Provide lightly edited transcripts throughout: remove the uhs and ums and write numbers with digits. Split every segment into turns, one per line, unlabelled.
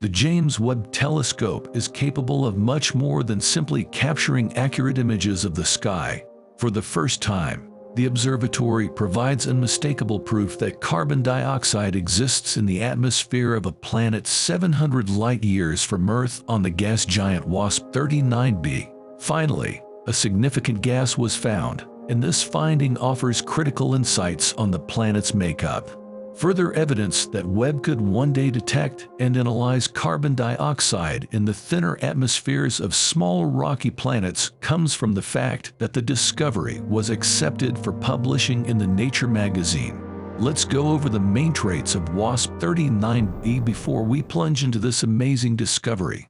The James Webb Telescope is capable of much more than simply capturing accurate images of the sky. For the first time, the observatory provides unmistakable proof that carbon dioxide exists in the atmosphere of a planet 700 light-years from Earth on the gas giant WASP 39b. Finally, a significant gas was found, and this finding offers critical insights on the planet's makeup. Further evidence that Webb could one day detect and analyze carbon dioxide in the thinner atmospheres of smaller rocky planets comes from the fact that the discovery was accepted for publishing in the Nature magazine. Let's go over the main traits of WASP 39b before we plunge into this amazing discovery.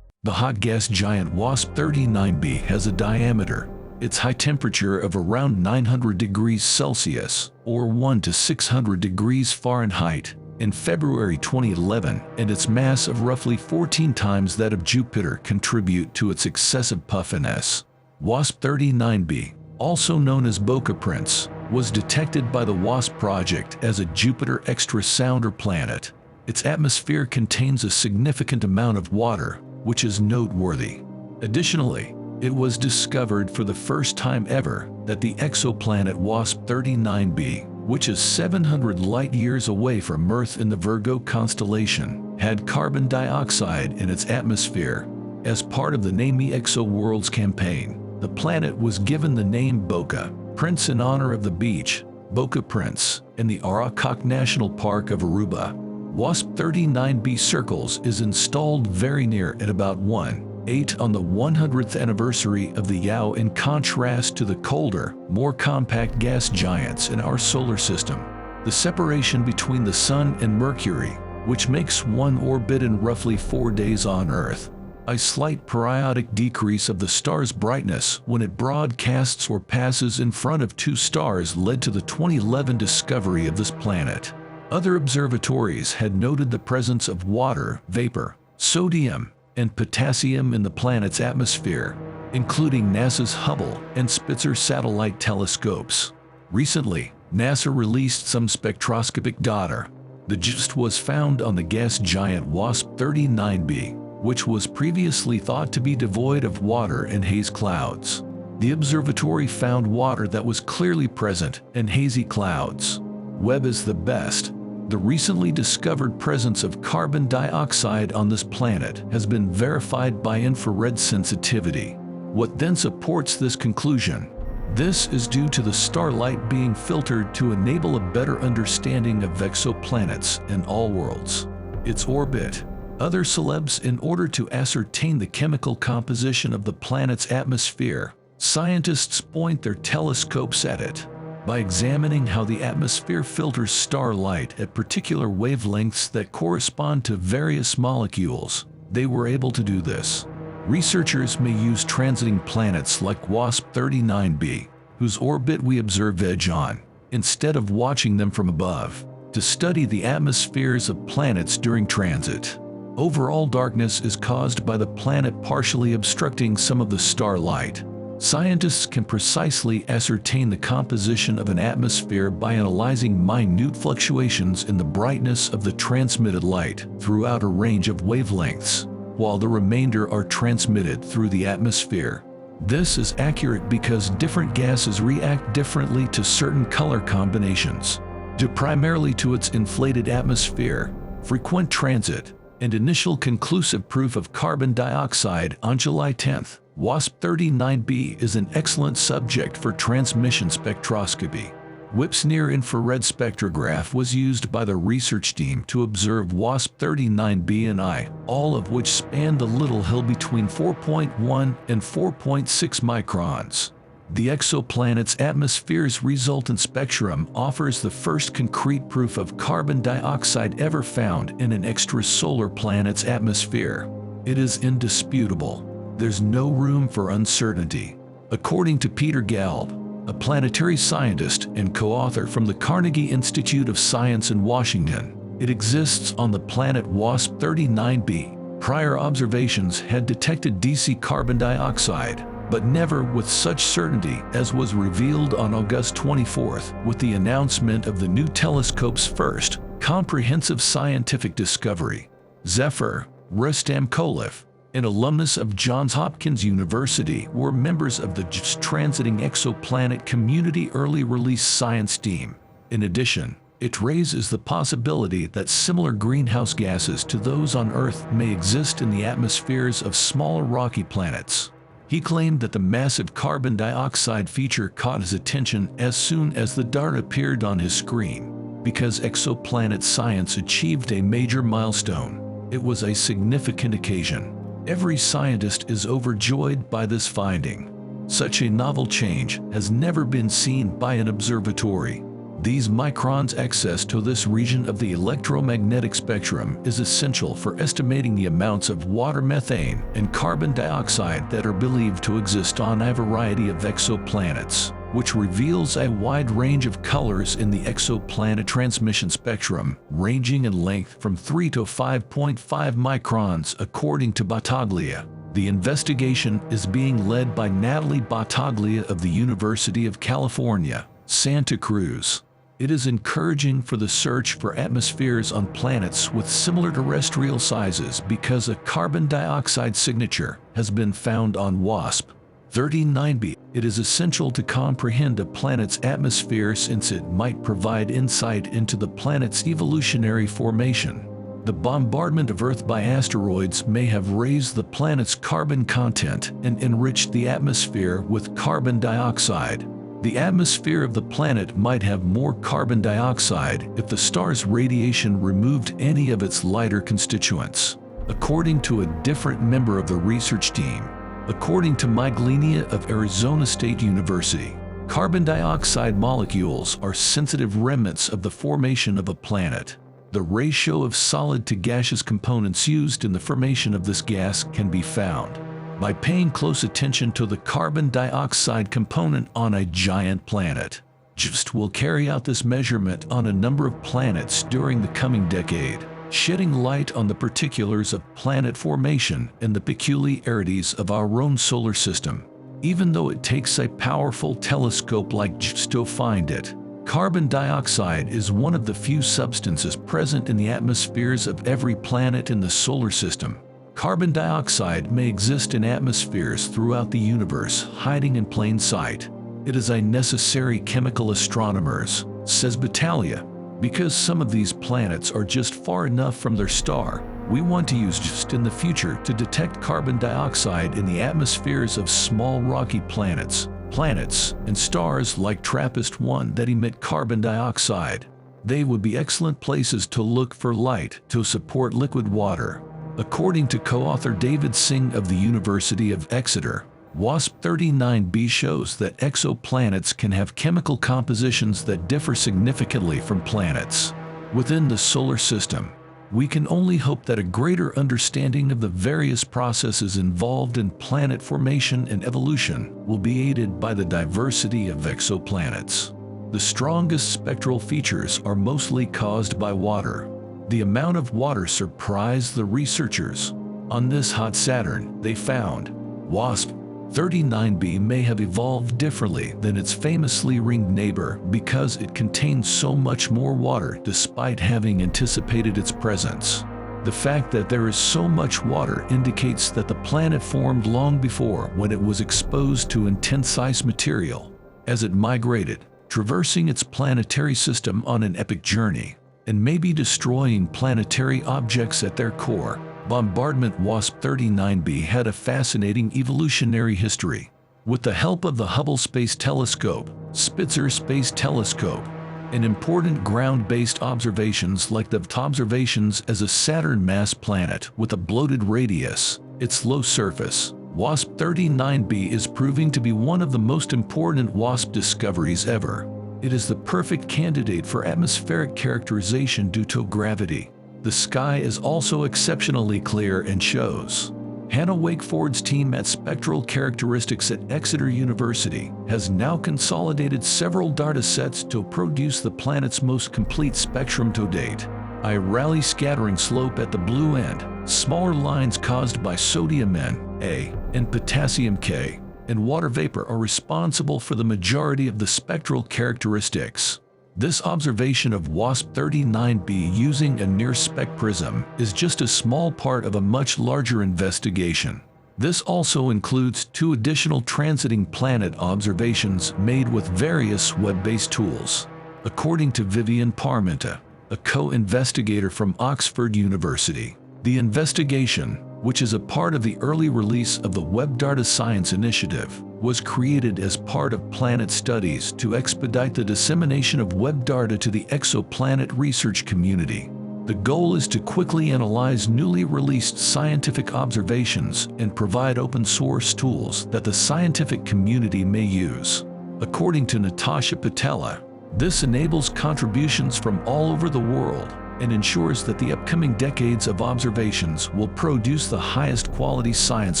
The hot gas giant WASP 39b has a diameter, its high temperature of around 900 degrees Celsius, or 1 to 600 degrees Fahrenheit, in February 2011, and its mass of roughly 14 times that of Jupiter contribute to its excessive puffiness. WASP 39b, also known as Bokeh Prince, was detected by the WASP project as a Jupiter extra-sounder planet. Its atmosphere contains a significant amount of water, which is noteworthy. Additionally, it was discovered for the first time ever that the exoplanet WASP 39b, which is 700 light-years away from Earth in the Virgo constellation, had carbon dioxide in its atmosphere. As part of the Name Me ExoWorlds campaign, the planet was given the name Bokeh Prince in honor of the beach, Bokeh Prince, in the Arakak National Park of Aruba. WASP 39b Circles is installed very near at about 1.8 on the 100th anniversary of the Yao, in contrast to the colder, more compact gas giants in our solar system. The separation between the Sun and Mercury, which makes one orbit in roughly 4 days on Earth. A slight periodic decrease of the star's brightness when it broadcasts or passes in front of two stars led to the 2011 discovery of this planet. Other observatories had noted the presence of water, vapor, sodium, and potassium in the planet's atmosphere, including NASA's Hubble and Spitzer satellite telescopes. Recently, NASA released some spectroscopic data. The gist was found on the gas giant WASP 39b, which was previously thought to be devoid of water and haze clouds. The observatory found water that was clearly present and hazy clouds. Webb is the best. The recently discovered presence of carbon dioxide on this planet has been verified by infrared sensitivity. What then supports this conclusion? This is due to the starlight being filtered to enable a better understanding of exoplanets and all worlds. Its orbit. Other celebs, in order to ascertain the chemical composition of the planet's atmosphere, scientists point their telescopes at it. By examining how the atmosphere filters starlight at particular wavelengths that correspond to various molecules, they were able to do this. Researchers may use transiting planets like WASP 39b, whose orbit we observe edge on, instead of watching them from above, to study the atmospheres of planets during transit. Overall darkness is caused by the planet partially obstructing some of the starlight. Scientists can precisely ascertain the composition of an atmosphere by analyzing minute fluctuations in the brightness of the transmitted light throughout a range of wavelengths, while the remainder are transmitted through the atmosphere. This is accurate because different gases react differently to certain color combinations, due primarily to its inflated atmosphere, frequent transit, and initial conclusive proof of carbon dioxide. On July 10th, WASP 39b is an excellent subject for transmission spectroscopy. WIP's near-infrared spectrograph was used by the research team to observe WASP 39b and I, all of which spanned the little hill between 4.1 and 4.6 microns. The exoplanet's atmosphere's resultant spectrum offers the first concrete proof of carbon dioxide ever found in an extrasolar planet's atmosphere. It is indisputable. There's no room for uncertainty. According to Peter Galb, a planetary scientist and co-author from the Carnegie Institute of Science in Washington, it exists on the planet WASP 39b. Prior observations had detected DC carbon dioxide, but never with such certainty as was revealed on August 24th with the announcement of the new telescope's first comprehensive scientific discovery. Zephyr Rustamkolov, an alumnus of Johns Hopkins University, were members of the Transiting Exoplanet Community Early Release Science team. In addition, it raises the possibility that similar greenhouse gases to those on Earth may exist in the atmospheres of smaller rocky planets. He claimed that the massive carbon dioxide feature caught his attention as soon as the Darta appeared on his screen. Because exoplanet science achieved a major milestone, it was a significant occasion. Every scientist is overjoyed by this finding. Such a novel change has never been seen by an observatory. These microns' access to this region of the electromagnetic spectrum is essential for estimating the amounts of water, methane, and carbon dioxide that are believed to exist on a variety of exoplanets, which reveals a wide range of colors in the exoplanet transmission spectrum, ranging in length from 3 to 5.5 microns according to Battaglia. The investigation is being led by Natalie Battaglia of the University of California, Santa Cruz. It is encouraging for the search for atmospheres on planets with similar terrestrial sizes because a carbon dioxide signature has been found on WASP 39b. It is essential to comprehend a planet's atmosphere since it might provide insight into the planet's evolutionary formation. The bombardment of Earth by asteroids may have raised the planet's carbon content and enriched the atmosphere with carbon dioxide. The atmosphere of the planet might have more carbon dioxide if the star's radiation removed any of its lighter constituents. According to a different member of the research team, according to Miglinia of Arizona State University, carbon dioxide molecules are sensitive remnants of the formation of a planet. The ratio of solid to gaseous components used in the formation of this gas can be found by paying close attention to the carbon dioxide component on a giant planet. JUST will carry out this measurement on a number of planets during the coming decade, shedding light on the particulars of planet formation and the peculiarities of our own solar system. Even though it takes a powerful telescope like JUST to find it, carbon dioxide is one of the few substances present in the atmospheres of every planet in the solar system. Carbon dioxide may exist in atmospheres throughout the universe, hiding in plain sight. It is a necessary chemical astronomers, says Battaglia. Because some of these planets are just far enough from their star, we want to use JUST in the future to detect carbon dioxide in the atmospheres of small rocky planets and stars like TRAPPIST-1 that emit carbon dioxide. They would be excellent places to look for light to support liquid water. According to co-author David Singh of the University of Exeter, WASP 39b shows that exoplanets can have chemical compositions that differ significantly from planets within the solar system. We can only hope that a greater understanding of the various processes involved in planet formation and evolution will be aided by the diversity of exoplanets. The strongest spectral features are mostly caused by water. The amount of water surprised the researchers. On this hot Saturn, they found WASP 39b may have evolved differently than its famously ringed neighbor because it contains so much more water despite having anticipated its presence. The fact that there is so much water indicates that the planet formed long before when it was exposed to intense ice material. As it migrated, traversing its planetary system on an epic journey, and maybe destroying planetary objects at their core, bombardment WASP 39b had a fascinating evolutionary history. With the help of the Hubble Space Telescope, Spitzer Space Telescope, and important ground-based observations like the observations as a Saturn mass planet with a bloated radius, its low surface, WASP 39b is proving to be one of the most important WASP discoveries ever. It is the perfect candidate for atmospheric characterization due to gravity. The sky is also exceptionally clear and shows. Hannah Wakeford's team at Spectral Characteristics at Exeter University has now consolidated several data sets to produce the planet's most complete spectrum to date. A Rayleigh scattering slope at the blue end, smaller lines caused by sodium N, A, and potassium K, and water vapor are responsible for the majority of the spectral characteristics. This observation of WASP 39b using a near-spec prism is just a small part of a much larger investigation. This also includes 2 additional transiting planet observations made with various web-based tools. According to Vivian Parmenta, a co-investigator from Oxford University, the investigation, which is a part of the early release of the Webb Darta Science Initiative, was created as part of planet studies to expedite the dissemination of Webb Darta to the exoplanet research community. The goal is to quickly analyze newly released scientific observations and provide open-source tools that the scientific community may use. According to Natasha Patella, this enables contributions from all over the world and ensures that the upcoming decades of observations will produce the highest quality science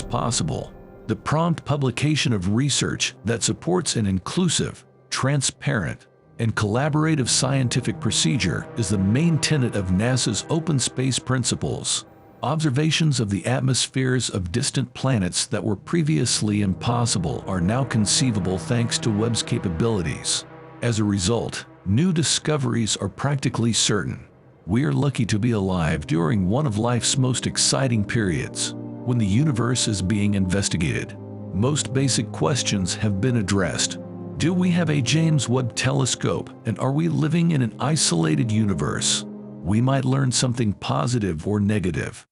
possible. The prompt publication of research that supports an inclusive, transparent, and collaborative scientific procedure is the main tenet of NASA's open space principles. Observations of the atmospheres of distant planets that were previously impossible are now conceivable thanks to Webb's capabilities. As a result, new discoveries are practically certain. We are lucky to be alive during one of life's most exciting periods, when the universe is being investigated. Most basic questions have been addressed. Do we have a James Webb Telescope, and are we living in an isolated universe? We might learn something positive or negative.